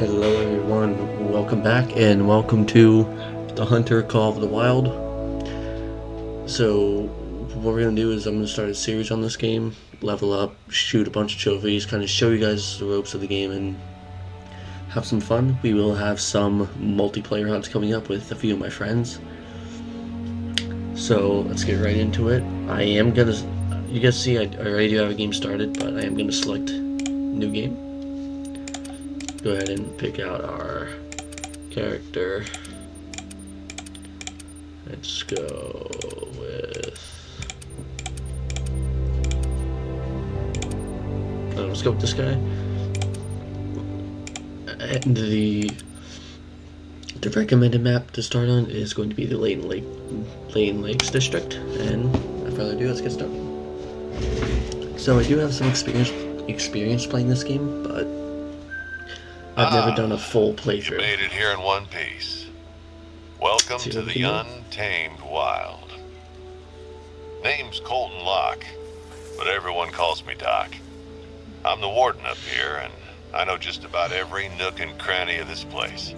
Hello everyone, welcome back and welcome to the Hunter Call of the Wild. So what we're going to do is I'm going to start a series on this game, level up, shoot a bunch of trophies, kind of show you guys the ropes of the game and have some fun. We will have some multiplayer hunts coming up with a few of my friends. So let's get right into it. You guys see I already do have a game started, but I am going to select new game. Go ahead and pick out our character. Let's go with... let's go with this guy. And the recommended map to start on is going to be the Layton Lakes district. And without further ado, let's get started. So I do have some experience playing this game, but I've never done a full playthrough. You made it here in one piece. Welcome to the Untamed Wild. Name's Colton Locke, but everyone calls me Doc. I'm the warden up here, and I know just about every nook and cranny of this place.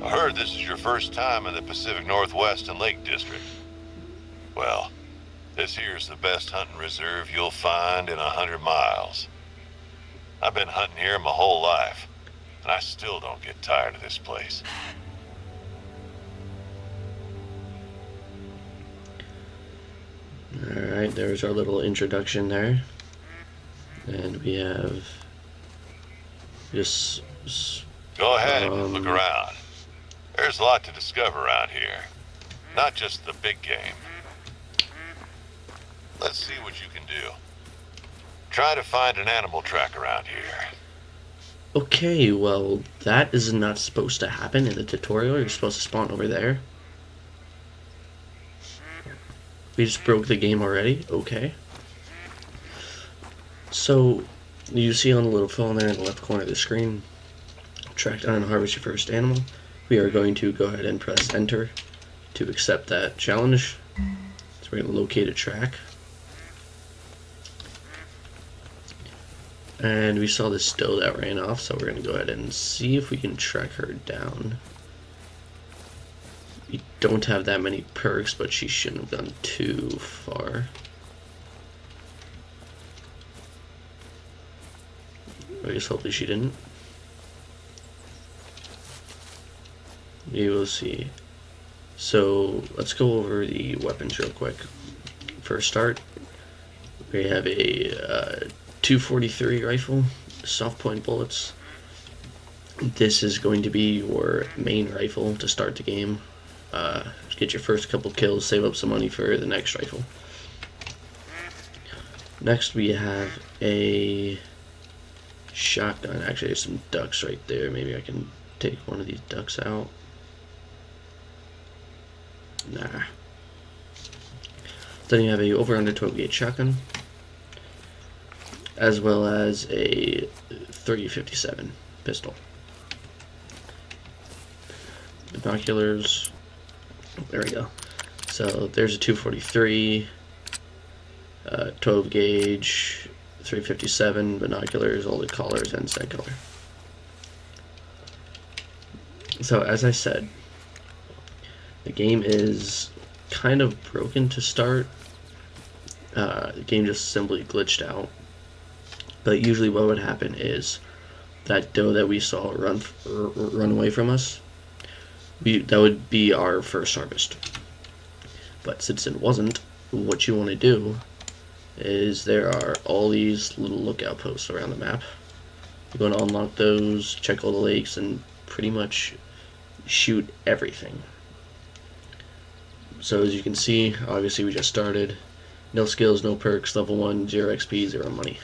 I heard this is your first time in the Pacific Northwest and Lake District. Well, this here's the best hunting reserve you'll find in 100 miles. I've been hunting here my whole life, and I still don't get tired of this place. Alright, there's our little introduction there. And we have just... Go ahead and look around. There's a lot to discover around here. Not just the big game. Let's see what you can do. Try to find an animal track around here. Okay, well, that is not supposed to happen in the tutorial. You're supposed to spawn over there. We just broke the game already? Okay. So, you see on the little phone there in the left corner of the screen, track down and harvest your first animal. We are going to go ahead and press enter to accept that challenge. So we're going to locate a track. And we saw this doe that ran off, so we're going to go ahead and see if we can track her down. We don't have that many perks, but she shouldn't have gone too far. I guess hopefully she didn't. You will see. So let's go over the weapons real quick. For a start, we have a 243 rifle, soft point bullets. This is going to be your main rifle to start the game. Get your first couple kills, save up some money for the next rifle. Next we have a shotgun. Actually, there's some ducks right there. Maybe I can take one of these ducks out. Nah. Then you have a over under 12 gauge shotgun, as well as a 3057 pistol. Binoculars. There we go. So there's a 243, 12 gauge, 357 binoculars, all the collars and set color. So as I said, the game is kind of broken to start. The game just simply glitched out. But usually what would happen is that doe that we saw run away from us, that would be our first harvest. But since it wasn't, what you want to do is there are all these little lookout posts around the map. You're going to unlock those, check all the lakes, and pretty much shoot everything. So as you can see, obviously we just started. No skills, no perks, level 1, 0 XP, 0 money.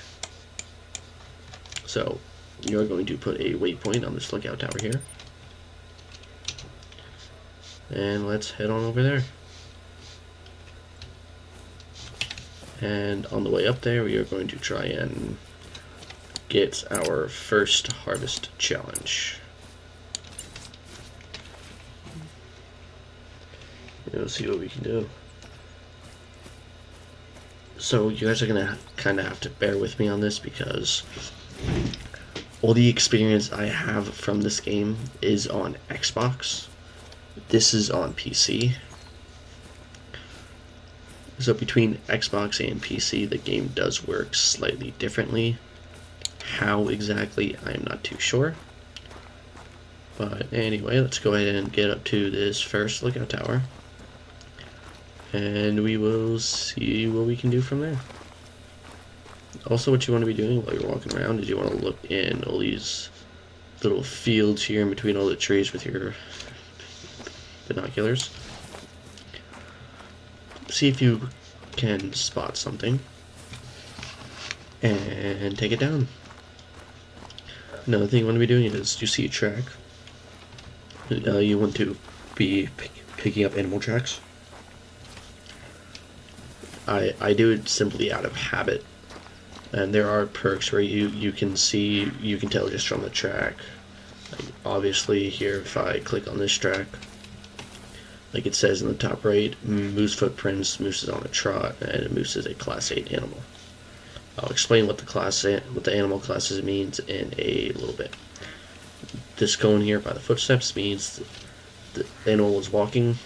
So you're going to put a waypoint on this lookout tower here. And let's head on over there. And on the way up there, we are going to try and get our first harvest challenge. Let's see what we can do. So you guys are gonna kind of have to bear with me on this because all the experience I have from this game is on Xbox. This is on PC. So between Xbox and PC, the game does work slightly differently. How exactly, I'm not too sure. But anyway, let's go ahead and get up to this first lookout tower. And we will see what we can do from there. Also, what you want to be doing while you're walking around is you want to look in all these little fields here in between all the trees with your binoculars. See if you can spot something and take it down. Another thing you want to be doing is you see a track. You want to be picking up animal tracks. I do it simply out of habit, and there are perks where you can tell just from the track. Like obviously here, if I click on this track, like it says in the top right, moose footprints, moose is on a trot, and a moose is a class 8 animal. I'll explain what the animal classes means in a little bit. This cone here by the footsteps means the animal is walking.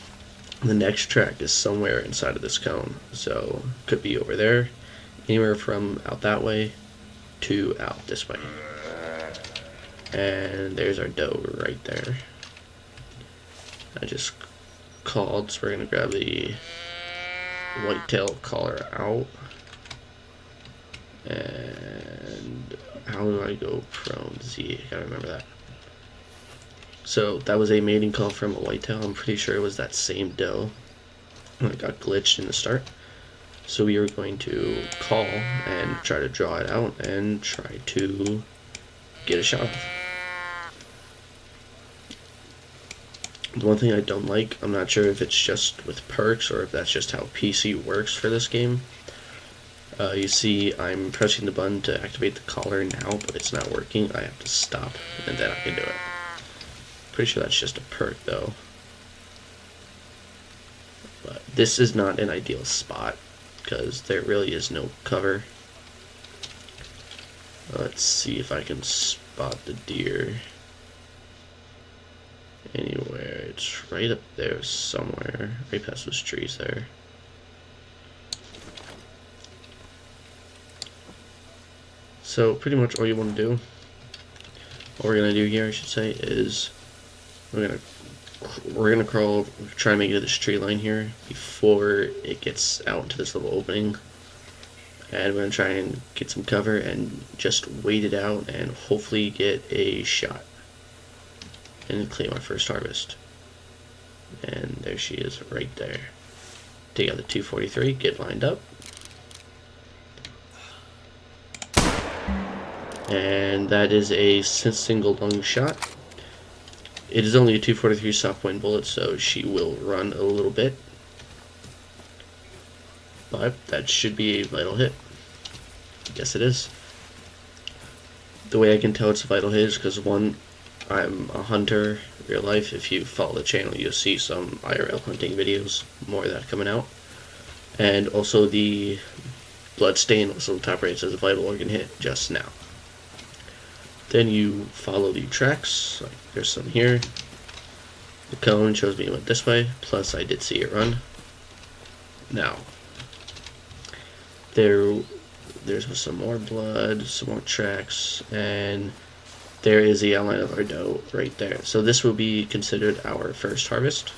The next track is somewhere inside of this cone, so could be over there, anywhere from out that way to out this way. And there's our doe right there. I just called, so we're gonna grab the whitetail collar out. And how do I go prone Z? I gotta remember that. So that was a mating call from a whitetail. I'm pretty sure it was that same doe. It got glitched in the start. So we are going to call and try to draw it out and try to get a shot off. The one thing I don't like, I'm not sure if it's just with perks or if that's just how PC works for this game. You see I'm pressing the button to activate the collar now, but it's not working. I have to stop and then I can do it. Pretty sure that's just a perk though. But this is not an ideal spot because there really is no cover. Let's see if I can spot the deer anywhere. It's right up there somewhere, right past those trees there. So pretty much all you want to do, what we're gonna do here, I should say, is we're gonna crawl, try and make it to this tree line here before it gets out into this little opening, and we're gonna try and get some cover and just wait it out and hopefully get a shot and claim our first harvest. And there she is right there. Take out the 243, get lined up. And that is a single lung shot. It is only a 243 soft point bullet, so she will run a little bit. But that should be a vital hit. Yes, it is. The way I can tell it's a vital hit is because, one, I'm a hunter in real life. If you follow the channel, you'll see some IRL hunting videos, more of that coming out. And also the blood stain, also the top right says a vital organ hit just now. Then you follow the tracks, like there's some here. The cone shows me it went this way, plus I did see it run. Now, there's some more blood, some more tracks, and there is the outline of our doe right there. So this will be considered our first harvest.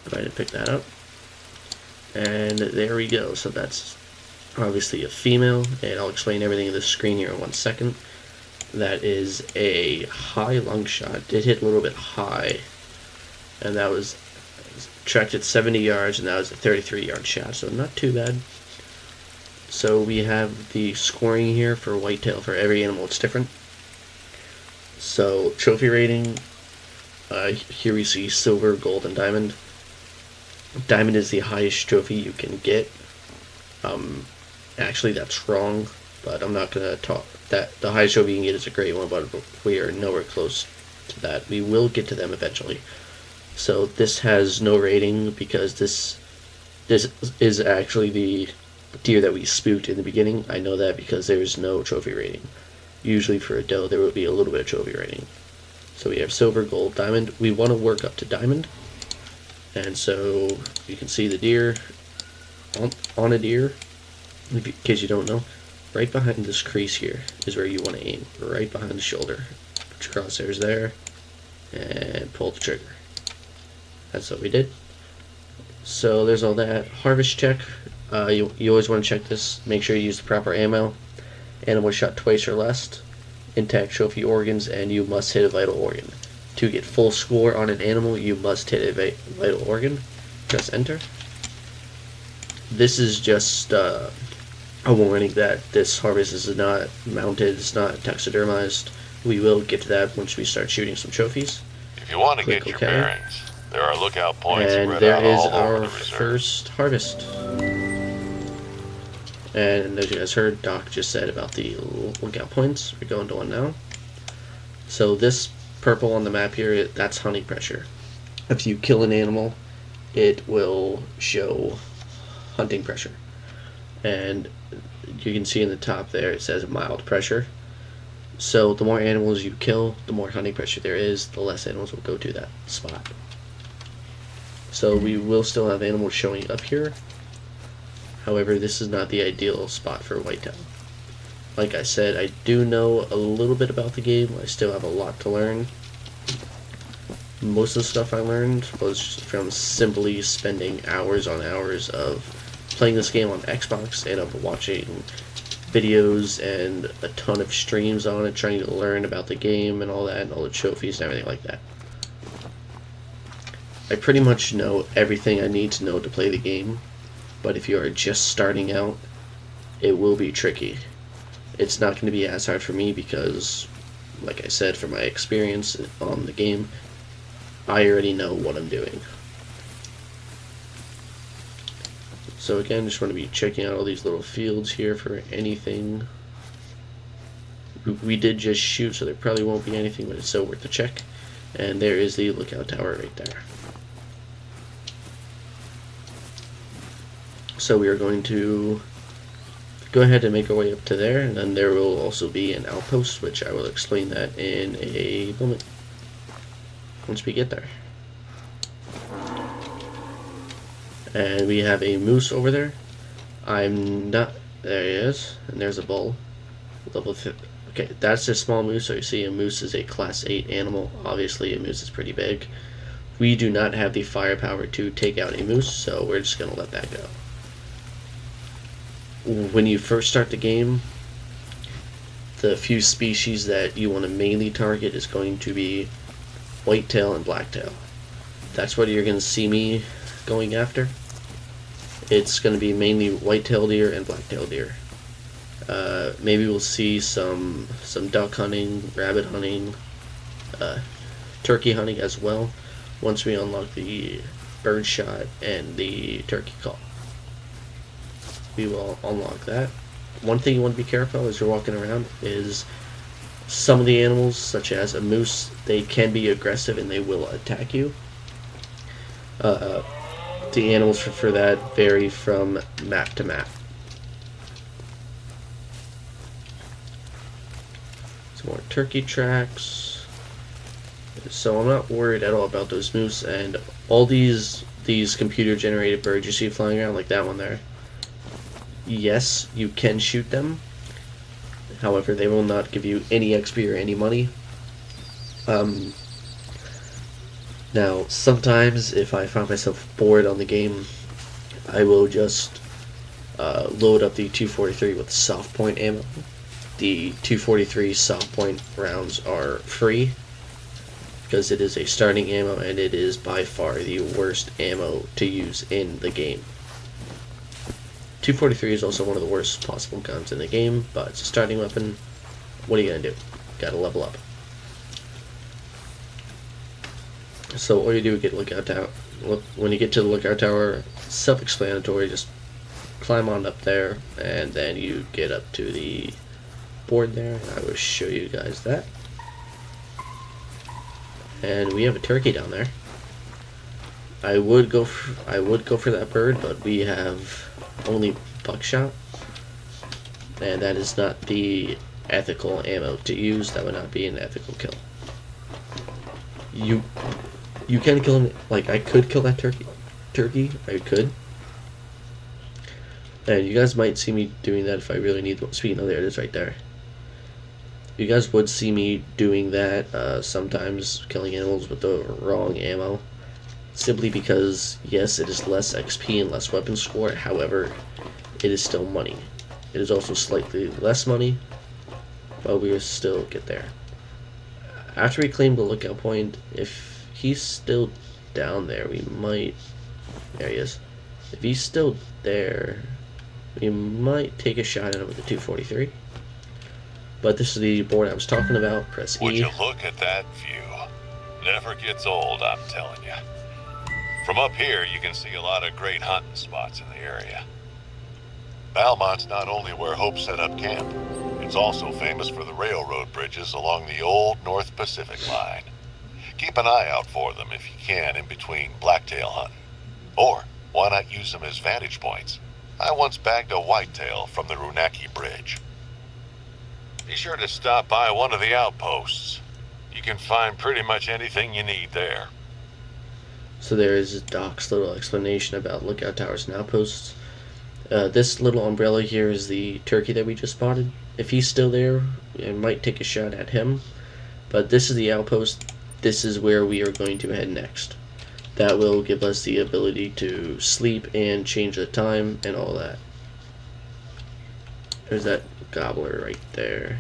Go ahead and pick that up. And there we go. So that's obviously a female, and I'll explain everything in this screen here in 1 second. That is a high lung shot. Did hit a little bit high, and that was tracked at 70 yards, and that was a 33-yard shot, so not too bad. So we have the scoring here for whitetail. For every animal it's different. So trophy rating, here we see silver, gold, and diamond. Diamond is the highest trophy you can get. Actually, that's wrong, but I'm not going to talk that. The highest trophy you can get is a great one, but we are nowhere close to that. We will get to them eventually. So this has no rating because this is actually the deer that we spooked in the beginning. I know that because there's no trophy rating. usually for a doe there will be a little bit of trophy rating. So we have silver, gold, diamond. We want to work up to diamond. And so you can see the deer on a deer, in case you don't know, right behind this crease here is where you want to aim, right behind the shoulder. Put your crosshairs there and pull the trigger. That's what we did. So there's all that. Harvest check. You always want to check this. Make sure you use the proper ammo. Animal shot twice or less. Intact trophy organs, and you must hit a vital organ. To get full score on an animal, you must hit a vital organ. Press enter. This is just a warning that this harvest is not mounted, it's not taxidermized. We will get to that once we start shooting some trophies. If you want to Click get your OK. bearings, there are lookout points And spread there out is all over our the reserve. first harvest. And as you guys heard, Doc just said about the lookout points. We're going to one now. So this purple on the map here, that's hunting pressure. If you kill an animal, it will show hunting pressure. And you can see in the top there it says mild pressure. So the more animals you kill, the more hunting pressure there is, the less animals will go to that spot. So we will still have animals showing up here. However, this is not the ideal spot for whitetail. Like I said, I do know a little bit about the game. I still have a lot to learn. Most of the stuff I learned was from simply spending hours on hours of playing this game on Xbox and of watching videos and a ton of streams on it, trying to learn about the game and all that, and all the trophies and everything like that. I pretty much know everything I need to know to play the game, but if you are just starting out, it will be tricky. It's not going to be as hard for me because, like I said, from my experience on the game, I already know what I'm doing. So again, just want to be checking out all these little fields here for anything. We did just shoot, so there probably won't be anything, but it's still worth a check. And there is the lookout tower right there. So we are going to go ahead and make our way up to there, and then there will also be an outpost, which I will explain that in a moment once we get there. And we have a moose over there. I'm not... There he is. And there's a bull. Level 50. Okay, that's a small moose. So you see a moose is a class 8 animal. Obviously a moose is pretty big. We do not have the firepower to take out a moose, so we're just going to let that go. When you first start the game, the few species that you want to mainly target is going to be whitetail and blacktail. That's what you're going to see me going after. It's going to be mainly whitetail deer and blacktail deer. Maybe we'll see some duck hunting, rabbit hunting, turkey hunting as well once we unlock the bird shot and the turkey call. We will unlock that. One thing you want to be careful as you're walking around is some of the animals, such as a moose, they can be aggressive and they will attack you. The animals for that vary from map to map. Some more turkey tracks. So I'm not worried at all about those moose, and all these computer generated birds you see flying around, like that one there. Yes, you can shoot them. However, they will not give you any XP or any money. Now, sometimes if I find myself bored on the game, I will just load up the 243 with soft point ammo. The 243 soft point rounds are free because it is a starting ammo and it is by far the worst ammo to use in the game. 243 is also one of the worst possible guns in the game, but it's a starting weapon. What are you gonna do? Gotta level up. So all you do is get lookout tower. When you get to the lookout tower, self-explanatory. Just climb on up there, and then you get up to the board there. I will show you guys that. And we have a turkey down there. I would go for that bird, but we have only buckshot, and that is not the ethical ammo to use. That would not be an ethical kill. You can kill him. Like, I could kill that turkey. I could. And you guys might see me doing that if I really need. Speaking of, there it is right there. You guys would see me doing that sometimes, killing animals with the wrong ammo. Simply because, yes, it is less XP and less weapon score. However, it is still money. It is also slightly less money, but we will still get there. After we claim the lookout point, if he's still down there, we might... There he is. If he's still there, we might take a shot at him with the 243. But this is the board I was talking about. Press E. Would you look at that view? Never gets old, I'm telling you. From up here, you can see a lot of great hunting spots in the area. Valmont's not only where Hope set up camp, it's also famous for the railroad bridges along the old North Pacific line. Keep an eye out for them if you can in between blacktail hunting. Or, why not use them as vantage points? I once bagged a whitetail from the Runaki Bridge. Be sure to stop by one of the outposts. You can find pretty much anything you need there. So there is Doc's little explanation about lookout towers and outposts. This little umbrella here is the turkey that we just spotted. If he's still there, I might take a shot at him. But this is the outpost. This is where we are going to head next. That will give us the ability to sleep and change the time and all that. There's that gobbler right there.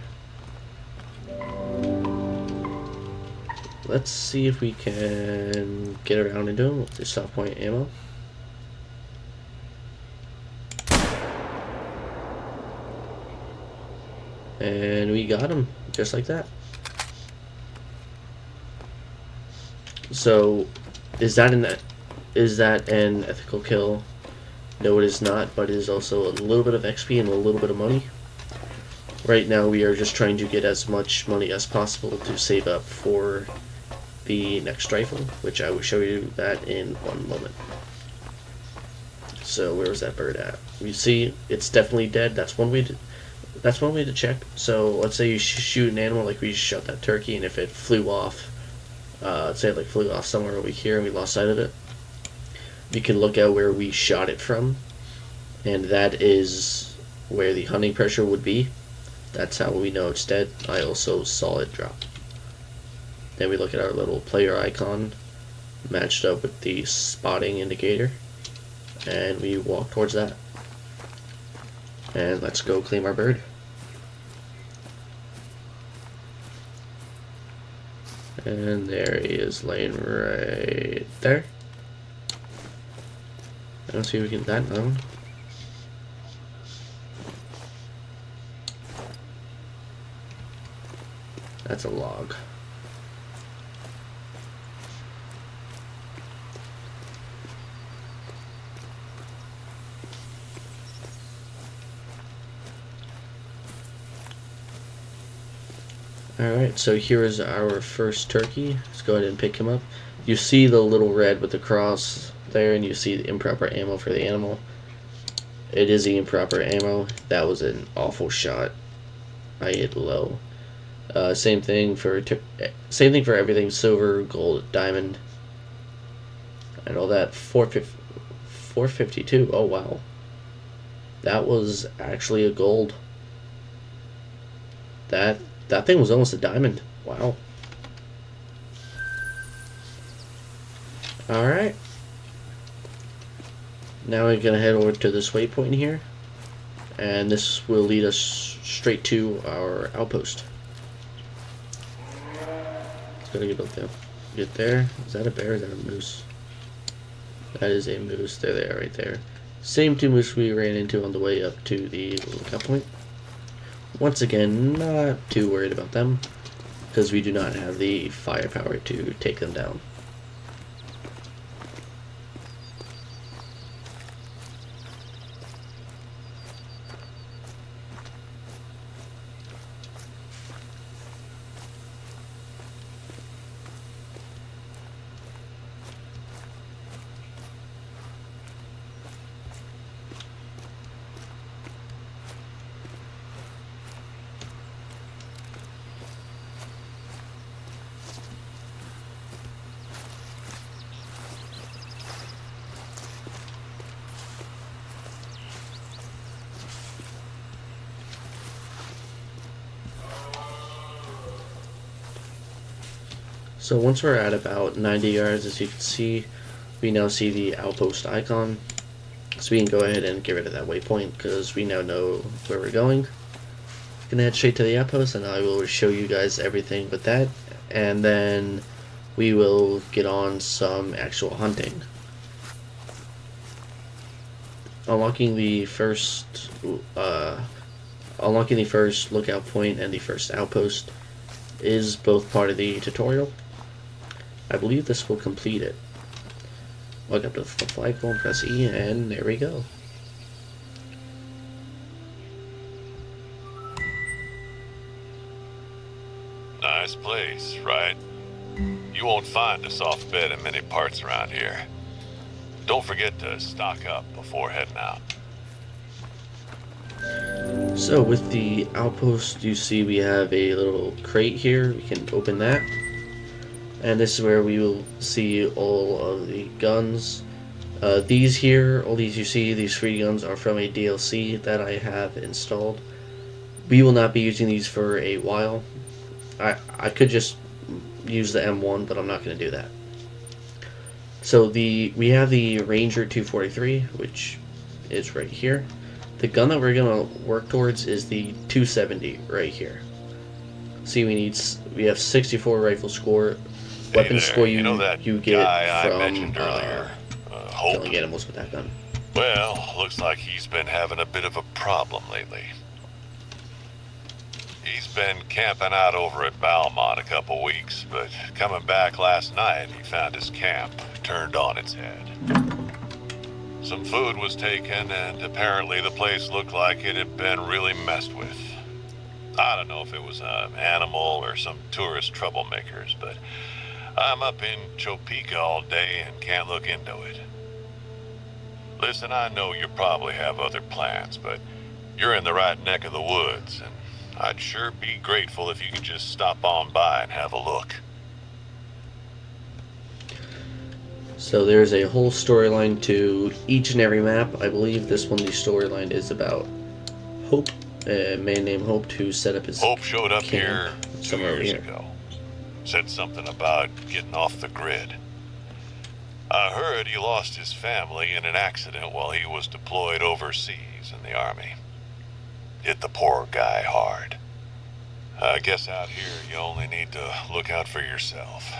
Let's see if we can get around into him with the soft point ammo. And we got him, just like that. So, is that an ethical kill? No, it is not, but it is also a little bit of XP and a little bit of money. Right now, we are just trying to get as much money as possible to save up for the next rifle, which I will show you that in one moment. So, where was that bird at? You see, it's definitely dead. That's one way to check. So, let's say you shoot an animal like we shot that turkey, and if it flew off, say it like flew off somewhere over here and we lost sight of it, you can look at where we shot it from, and that is where the hunting pressure would be. That's how we know it's dead. I also saw it drop. Then we look at our little player icon matched up with the spotting indicator, and we walk towards that. And let's go claim our bird. And there he is, laying right there. I don't see if we can get that now. That's a log. Alright, so here is our first turkey. Let's go ahead and pick him up. You see the little red with the cross there, and you see the improper ammo for the animal. It is the improper ammo. That was an awful shot. I hit low. Same thing for everything: silver, gold, diamond, and all that. 452. Oh wow, that was actually a gold. That thing was almost a diamond. Wow. All right. Now we're gonna head over to this waypoint here, and this will lead us straight to our outpost. Gotta get there. Is that a bear or is that a moose? That is a moose. There they are right there. Same two moose we ran into on the way up to the lookout point. Once again, not too worried about them, because we do not have the firepower to take them down. So once we're at about 90 yards, as you can see, we now see the outpost icon. So we can go ahead and get rid of that waypoint because we now know where we're going. Gonna head straight to the outpost and I will show you guys everything with that, and then we will get on some actual hunting. Unlocking the first lookout point and the first outpost is both part of the tutorial. I believe this will complete it. Look up to the flagpole and press E, and there we go. Nice place, right? You won't find a soft bed in many parts around here. Don't forget to stock up before heading out. So with the outpost, you see we have a little crate here. We can open that. And this is where we will see all of the guns. These here, all these you see, these free guns are from a DLC that I have installed. We will not be using these for a while. I could just use the M1, but I'm not going to do that. So we have the Ranger 243, which is right here. The gun that we're going to work towards is the 270 right here. See, we have 64 rifle score. Weapon score you get from killing animals with that gun. Well, looks like he's been having a bit of a problem lately. He's been camping out over at Balmont a couple weeks, but coming back last night, he found his camp turned on its head. Some food was taken, and apparently the place looked like it had been really messed with. I don't know if it was an animal or some tourist troublemakers, but I'm up in Topeka all day and can't look into it. Listen, I know you probably have other plans, but you're in the right neck of the woods, and I'd sure be grateful if you could just stop on by and have a look. So there's a whole storyline to each and every map. I believe this one, the storyline is about Hope, a man named Hope, who set up his Hope showed up here 2 somewhere over years here. ago. Said something about getting off the grid. I heard he lost his family in an accident while he was deployed overseas in the Army. Hit the poor guy hard. I guess out here you only need to look out for yourself.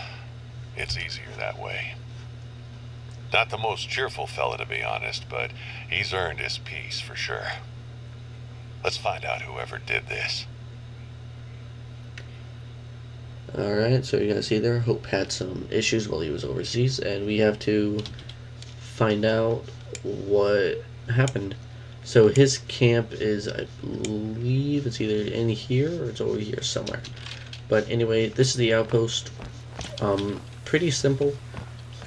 It's easier that way. Not the most cheerful fella, to be honest, but he's earned his peace for sure. Let's find out whoever did this. Alright, so you guys see there, Hope had some issues while he was overseas, and we have to find out what happened. So his camp is, I believe, it's either in here or it's over here somewhere. But anyway, this is the outpost. Pretty simple.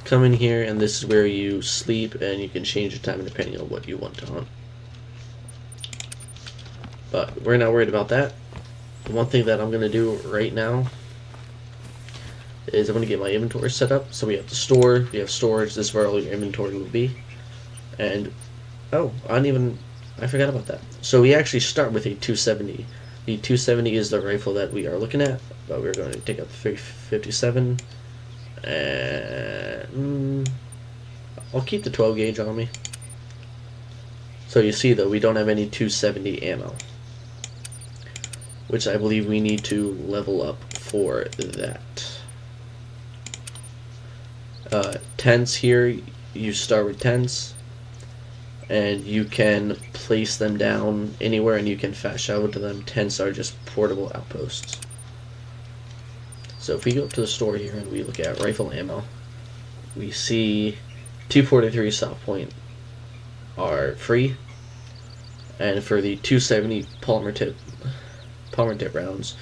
Come in here, and this is where you sleep, and you can change your time depending on what you want to hunt. But we're not worried about that. The one thing that I'm going to do right now is I'm going to get my inventory set up. So we have the store, we have storage, this is where all your inventory will be. And, oh, I forgot about that. So we actually start with a 270. The 270 is the rifle that we are looking at, but we're going to take up the 357. And I'll keep the 12 gauge on me. So you see though, we don't have any 270 ammo, which I believe we need to level up for that. Tents here, you start with tents, and you can place them down anywhere and you can fast travel to them. Tents are just portable outposts. So if we go up to the store here and we look at rifle ammo, we see 243 soft point are free, and for the 270 polymer tip rounds,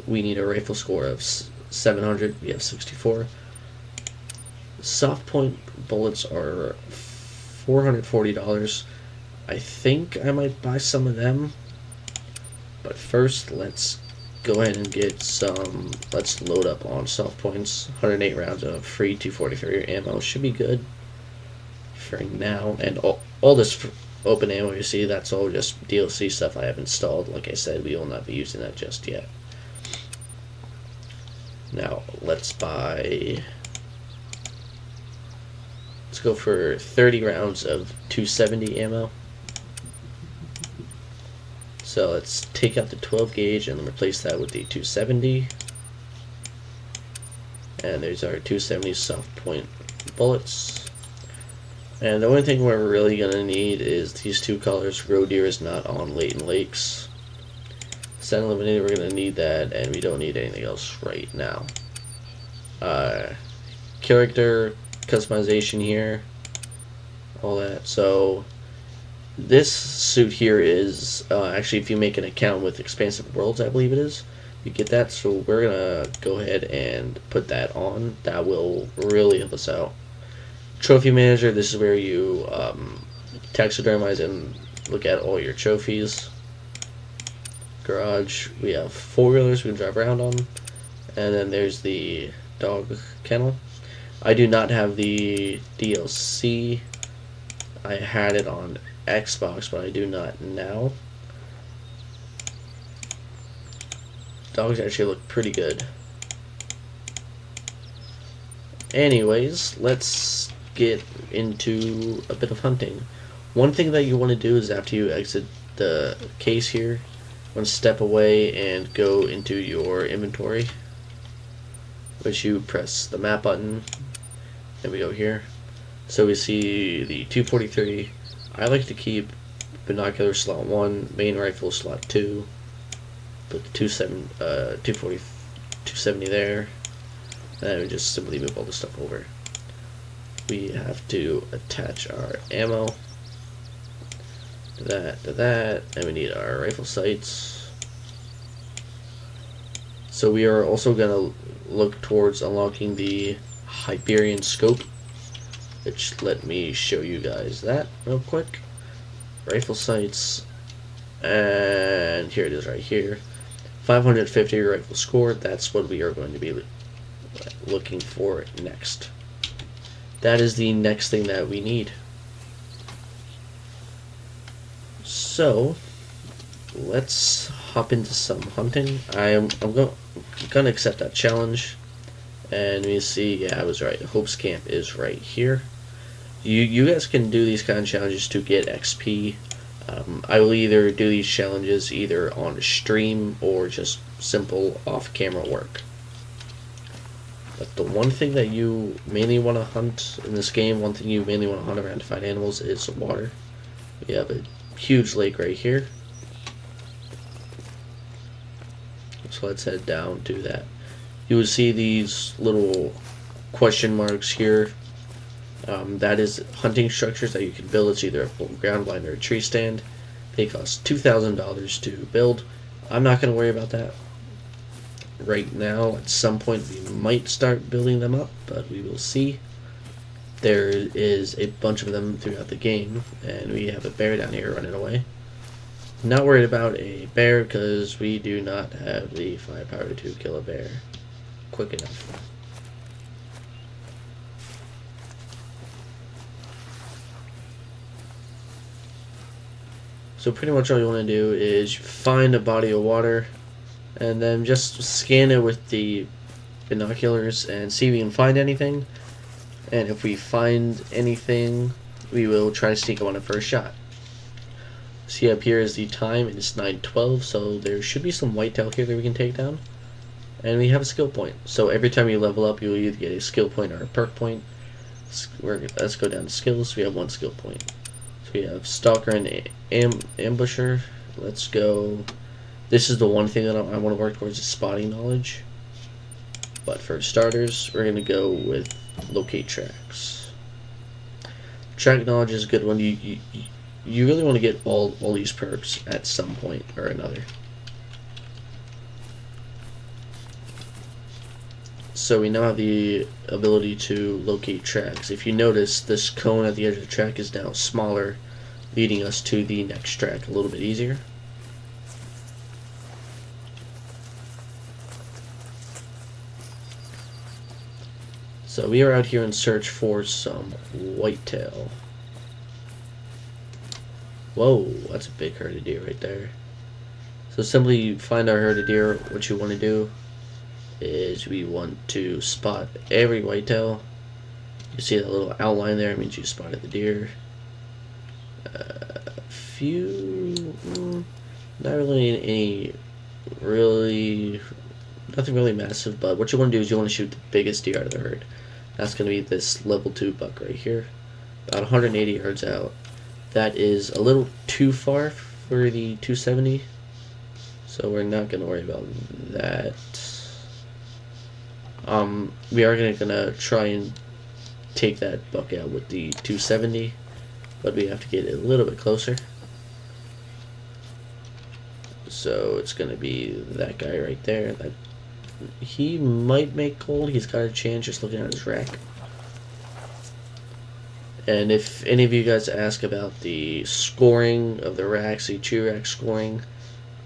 we need a rifle score of 700. We have 64. Soft point bullets are $440. I think I might buy some of them, but first let's go ahead and get some. Let's load up on soft points. 108 rounds of free 243 ammo should be good for now. And all this open ammo you see, that's all just DLC stuff I have installed. Like I said, we will not be using that just yet. Now let's go for 30 rounds of 270 ammo. So let's take out the 12 gauge and replace that with the 270. And there's our 270 soft point bullets. And the only thing we're really going to need is these two colors. Roe deer is not on latent lakes. Sand eliminated, we're going to need that, and we don't need anything else right now. Character customization here, all that. So this suit here is actually, if you make an account with Expansive Worlds, I believe it is, you get that. So we're gonna go ahead and put that on. That will really help us out. Trophy manager, this is where you taxidermize and look at all your trophies. Garage, we have four-wheelers we can drive around on, and then there's the dog kennel. I do not have the DLC. I had it on Xbox, but I do not now. Dogs actually look pretty good. Anyways, let's get into a bit of hunting. One thing that you want to do is after you exit the case here, you want to step away and go into your inventory, which you press the map button, and we go here. So we see the 243. I like to keep binocular slot 1, main rifle slot 2, put the 270 there, and then we just simply move all the stuff over. We have to attach our ammo to that, and we need our rifle sights. So we are also going to look towards unlocking the Hyperion scope, which let me show you guys that real quick. Rifle sights, and here it is right here. 550 rifle score, that's what we are going to be looking for next. That is the next thing that we need. So let's hop into some hunting. I'm gonna accept that challenge, and we see, yeah, I was right. Hope's Camp is right here. You guys can do these kind of challenges to get XP. I will either do these challenges either on stream or just simple off-camera work. But the one thing that you mainly want to hunt in this game, one thing you mainly want to hunt around to find animals is water. We have a huge lake right here. So let's head down to that. You will see these little question marks here. That is hunting structures that you can build. It's either a full ground blind or a tree stand. They cost $2,000 to build. I'm not going to worry about that right now. At some point we might start building them up, but we will see. There is a bunch of them throughout the game, and we have a bear down here running away. Not worried about a bear because we do not have the firepower to kill a bear quick enough. So pretty much all you want to do is find a body of water and then just scan it with the binoculars and see if we can find anything. And if we find anything, we will try to sneak up on a first shot. See up here is the time, and it's 9:12, so there should be some whitetail here that we can take down. And we have a skill point. So every time you level up, you'll either get a skill point or a perk point. Let's go down to skills. We have one skill point. So we have Stalker and Ambusher. Let's go. This is the one thing that I want to work towards, is spotting knowledge. But for starters, we're going to go with Locate Tracks. Track knowledge is a good one. You really want to get all these perks at some point or another. So we now have the ability to locate tracks. If you notice, this cone at the edge of the track is now smaller, leading us to the next track a little bit easier. So we are out here in search for some whitetail. Whoa, that's a big herd of deer right there. So simply find our herd of deer. What you want to do is we want to spot every whitetail. You see that little outline there, it means you spotted the deer. Not really any nothing really massive, but what you want to do is you want to shoot the biggest deer out of the herd. That's going to be this level 2 buck right here, about 180 yards out. That is a little too far for the 270, so we're not going to worry about that. We are going to try and take that buck out with the 270, but we have to get a little bit closer. So it's going to be that guy right there. That he might make gold. He's got a chance just looking at his rack. And if any of you guys ask about the scoring of the racks, the chew rack scoring,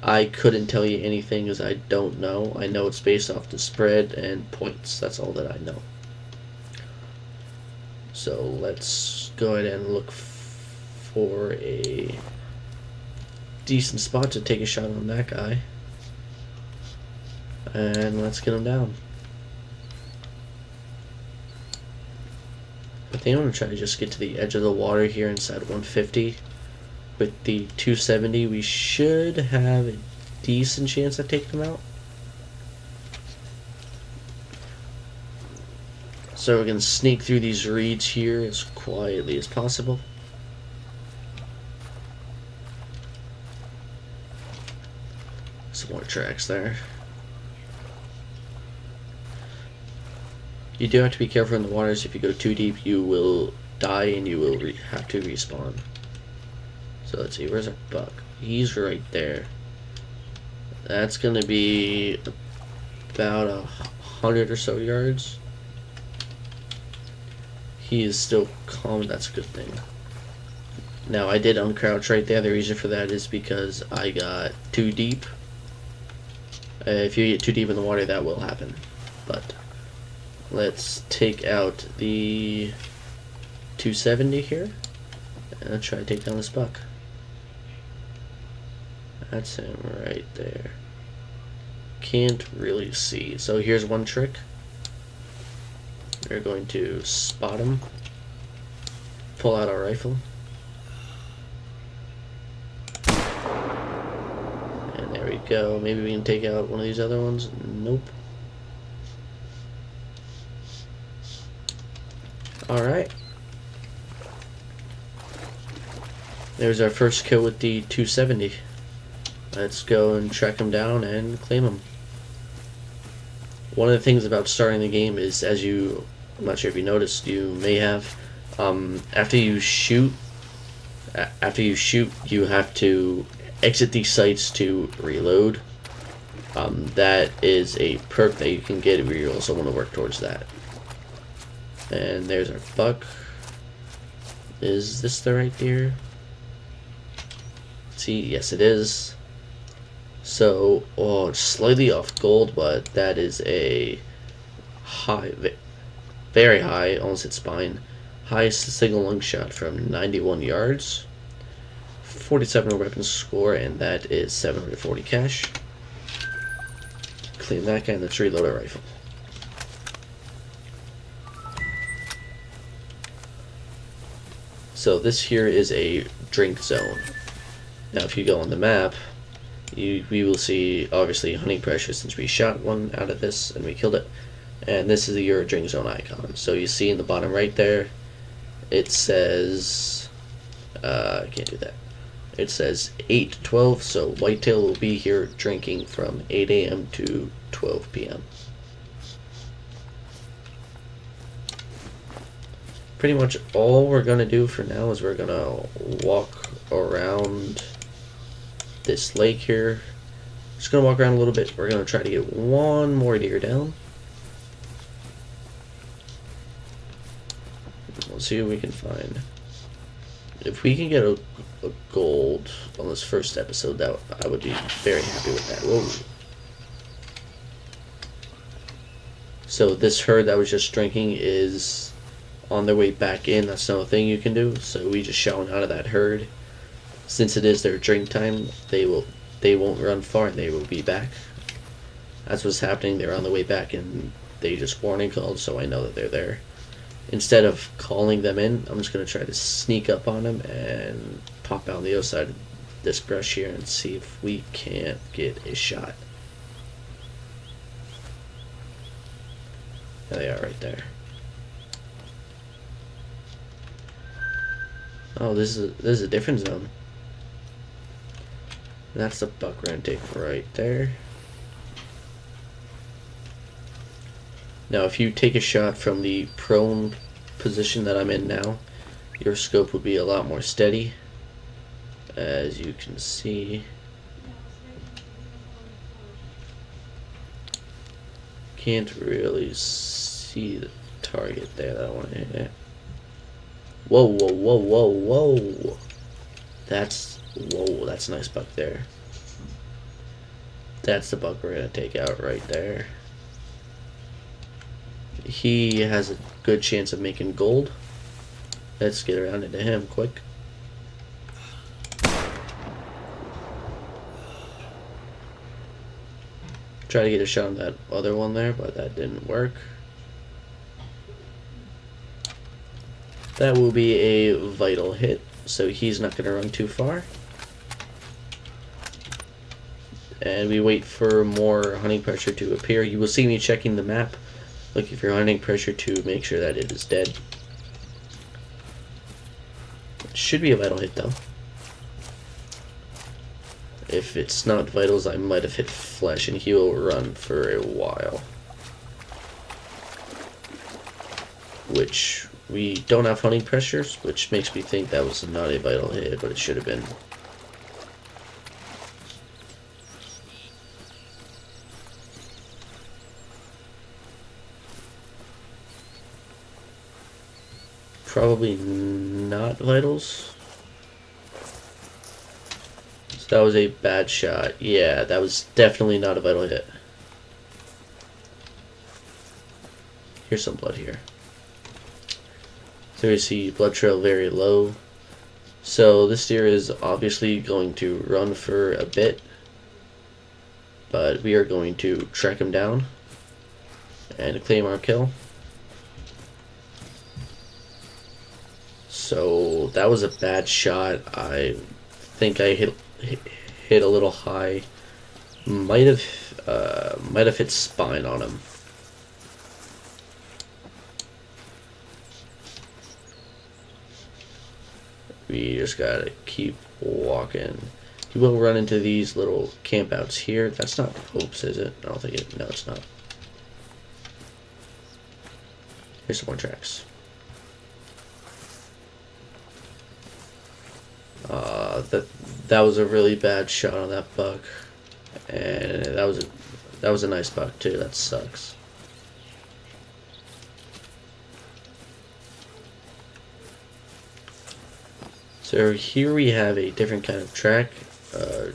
I couldn't tell you anything because I don't know. I know it's based off the spread and points. That's all that I know. So let's go ahead and look for a decent spot to take a shot on that guy. And let's get him down. I think I'm going to try to just get to the edge of the water here inside 150. With the 270, we should have a decent chance at taking him out. So we're going to sneak through these reeds here as quietly as possible. Some more tracks there. You do have to be careful in the waters. If you go too deep, you will die and you will have to respawn. So let's see, where's our buck? He's right there. That's going to be about 100 or so yards. He is still calm, that's a good thing. Now, I did uncrouch right there. The reason for that is because I got too deep. If you get too deep in the water, that will happen. But let's take out the 270 here and let's try to take down this buck. That's him right there. Can't really see. So here's one trick. We're going to spot him, pull out our rifle, and there we go. Maybe we can take out one of these other ones. Nope. Alright. There's our first kill with the 270. Let's go and track him down and claim him. One of the things about starting the game is, I'm not sure if you noticed, you may have, after you shoot, you have to exit these sites to reload. That is a perk that you can get if you also want to work towards that. And there's our buck. Is this the right deer? See, yes it is. So, it's slightly off gold, but that is a high, very high, almost hit spine, highest single lung shot from 91 yards, 47 weapon score, and that is 740 cash. Clean that guy, and let's reload our rifle. So this here is a drink zone. Now if you go on the map, we will see obviously hunting pressure since we shot one out of this and we killed it. And this is the Euro drink zone icon. So you see in the bottom right there, it says, I can't do that. It says 8 to 12, so whitetail will be here drinking from 8 a.m. to 12 p.m. Pretty much all we're going to do for now is we're going to walk around this lake here. Just going to walk around a little bit. We're going to try to get one more deer down. We'll see what we can find. If we can get a gold on this first episode, that I would be very happy with that. Whoa. So this herd that was just drinking is on their way back in. That's another thing you can do. So we just shot one out of that herd. Since it is their drink time, they won't run far and they will be back. That's what's happening. They're on the way back and they just warning called, so I know that they're there. Instead of calling them in, I'm just going to try to sneak up on them and pop out the other side of this brush here and see if we can't get a shot. There they are right there. Oh, this is a different zone. That's the buck we're going to take right there. Now, if you take a shot from the prone position that I'm in now, your scope would be a lot more steady, as you can see. Can't really see the target there that I want to hit. Whoa, whoa, whoa, whoa, whoa. That's a nice buck there. That's the buck we're going to take out right there. He has a good chance of making gold. Let's get around into him quick. Try to get a shot on that other one there, but that didn't work. That will be a vital hit, so he's not going to run too far. And we wait for more hunting pressure to appear. You will see me checking the map, looking for hunting pressure to make sure that it is dead. It should be a vital hit though. If it's not vitals, I might have hit flesh and he will run for a while. Which, we don't have hunting pressures, which makes me think that was not a vital hit, but it should have been. Probably not vitals. So that was a bad shot. Yeah, that was definitely not a vital hit. Here's some blood here. So you see blood trail very low. So this deer is obviously going to run for a bit, but we are going to track him down and claim our kill. So that was a bad shot. I think I hit a little high. Might have hit spine on him. We just gotta keep walking. You will run into these little campouts here. That's not hopes, is it? I don't think it. No, it's not. Here's some more tracks. That was a really bad shot on that buck, and that was a nice buck too. That sucks. So here we have a different kind of track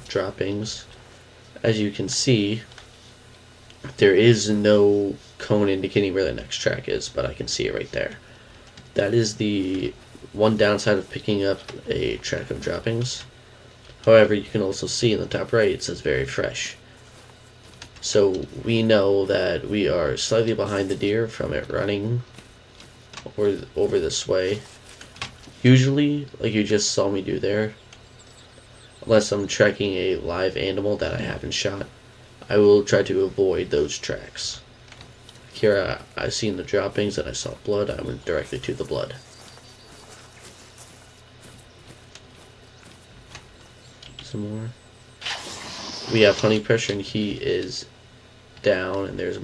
droppings. As you can see, there is no cone indicating where the next track is, but I can see it right there. That is the one downside of picking up a track of droppings. However, you can also see in the top right it says very fresh. So we know that we are slightly behind the deer from it running over this way. Usually, like you just saw me do there, unless I'm tracking a live animal that I haven't shot, I will try to avoid those tracks. Here I seen the droppings and I saw blood. I went directly to the blood. Some more. We have hunting pressure and he is down, and there's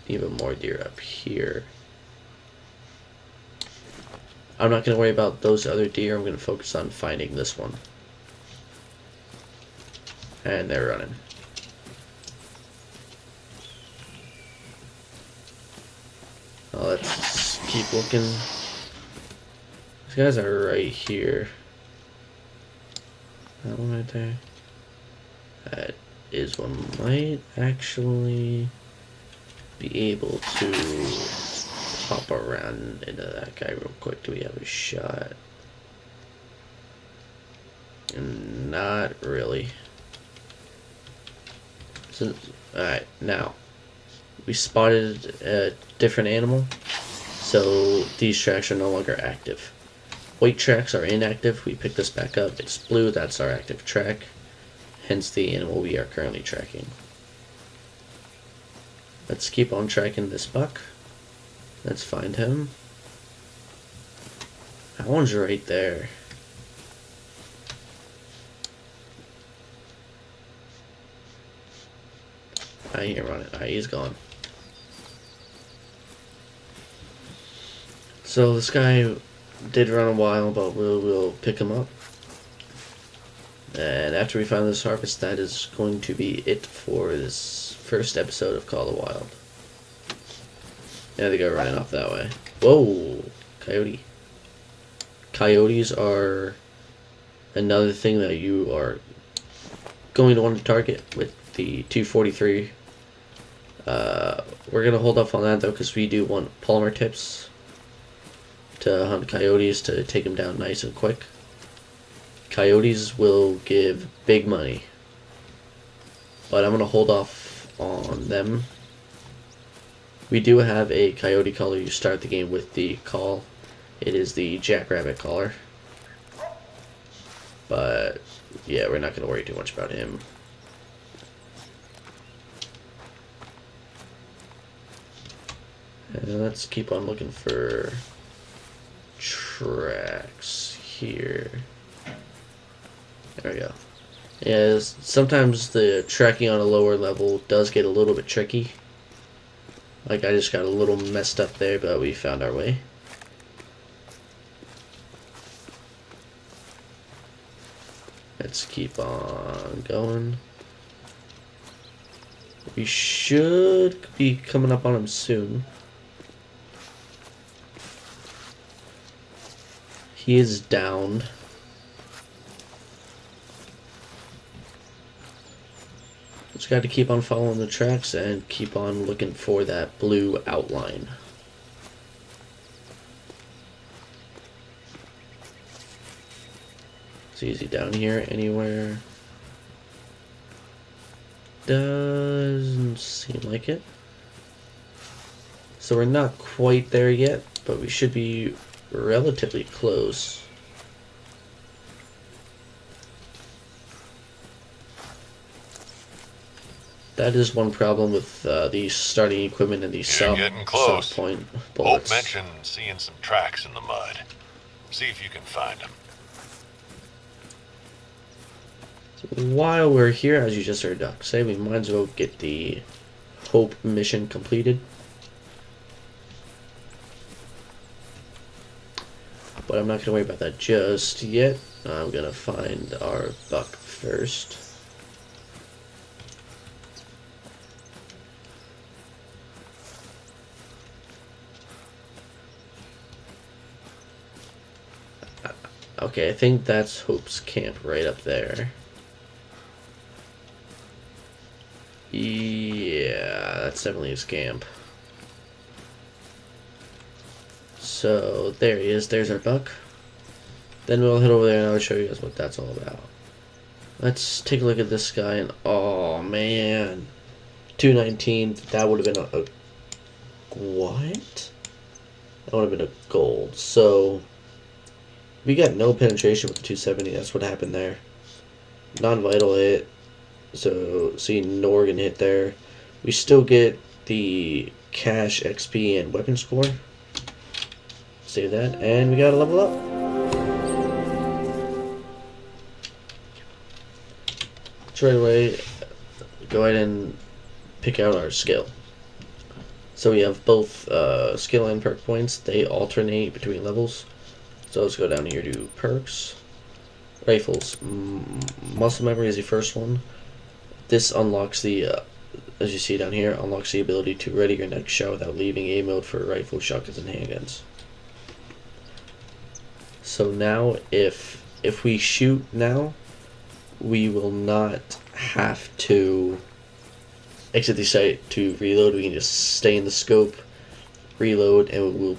even more deer up here. I'm not going to worry about those other deer. I'm going to focus on finding this one. And they're running. Well, let's keep looking. These guys are right here. That one right there. That is one. Might actually be able to hop around into that guy real quick. Do we have a shot? Not really. So Alright, now we spotted a different animal, so these tracks are no longer active. White tracks are inactive. We pick this back up. It's blue, that's our active track, hence the animal we are currently tracking. Let's keep on tracking this buck. Let's find him. That one's right there. I hear him running. Alright, he's gone. So this guy did run a while, but we'll pick him up. And after we find this harvest, that is going to be it for this first episode of Call of the Wild. Yeah, they go running off that way. Whoa! Coyote. Coyotes are another thing that you are going to want to target with the 243. We're going to hold off on that though, because we do want polymer tips to hunt coyotes to take them down nice and quick. Coyotes will give big money, but I'm going to hold off on them. We do have a coyote color you start the game with the call. It is the jackrabbit collar, but yeah, we're not going to worry too much about him. And let's keep on looking for tracks here. There we go. Yeah, sometimes the tracking on a lower level does get a little bit tricky. Like, I just got a little messed up there, but we found our way. Let's keep on going. We should be coming up on him soon. He is down. Just got to keep on following the tracks and keep on looking for that blue outline. So is he down here anywhere? Doesn't seem like it. So we're not quite there yet, but we should be relatively close. That is one problem with the starting equipment and the sub point bullets. Hope mentioned seeing some tracks in the mud. See if you can find them. So while we're here, as you just heard Doc say, we might as well get the Hope mission completed. But I'm not going to worry about that just yet. I'm going to find our buck first. Okay, I think that's Hope's camp right up there. Yeah, that's definitely his camp. So there he is, there's our buck. Then we'll head over there and I'll show you guys what that's all about. Let's take a look at this guy and oh man. 219, that would have been a what? That would have been a gold. So we got no penetration with the 270, that's what happened there. Non-vital hit. So see no organ hit there. We still get the cash, XP, and weapon score. Save that, and we gotta level up. So right away, go ahead and pick out our skill. So we have both skill and perk points. They alternate between levels. So let's go down here to perks. Rifles. Muscle memory is the first one. This unlocks the, as you see down here, unlocks the ability to ready your next shot without leaving A mode for rifles, shotguns, and handguns. So now, if we shoot now, we will not have to exit the site to reload. We can just stay in the scope, reload, and we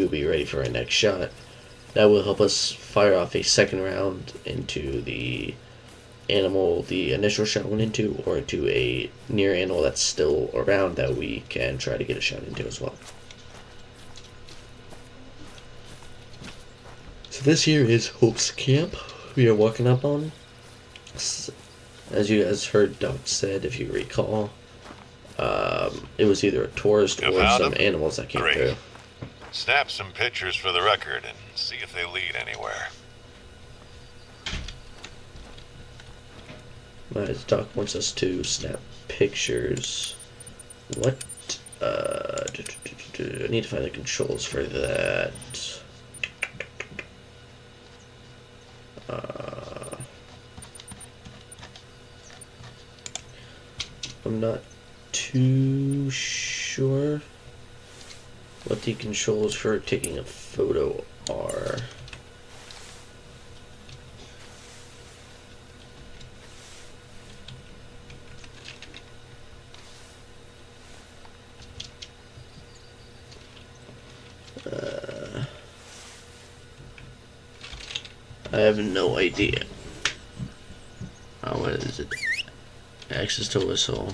will be ready for our next shot. That will help us fire off a second round into the animal the initial shot went into, or into a near animal that's still around that we can try to get a shot into as well. So this here is Hope's camp we are walking up on. As you guys heard Doc said, if you recall, it was either a tourist You or found some him? animals that came Great. through. Snap some pictures for the record and see if they lead anywhere. As Doc wants us to snap pictures. What? I need to find the controls for that. I'm not too sure what the controls for taking a photo are. I have no idea. What is it? Access to whistle.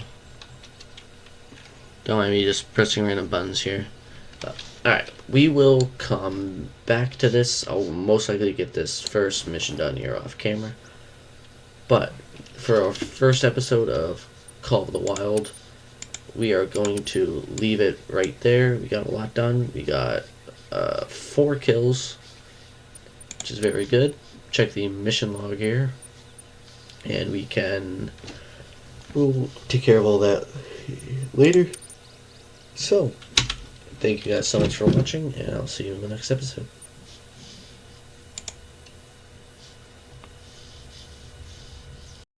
Don't mind me just pressing random buttons here. Alright, we will come back to this. I'll most likely get this first mission done here off camera. But for our first episode of Call of the Wild, we are going to leave it right there. We got a lot done. We got 4 kills, which is very good. Check the mission log here, and we'll take care of all that later. So, thank you guys so much for watching, and I'll see you in the next episode.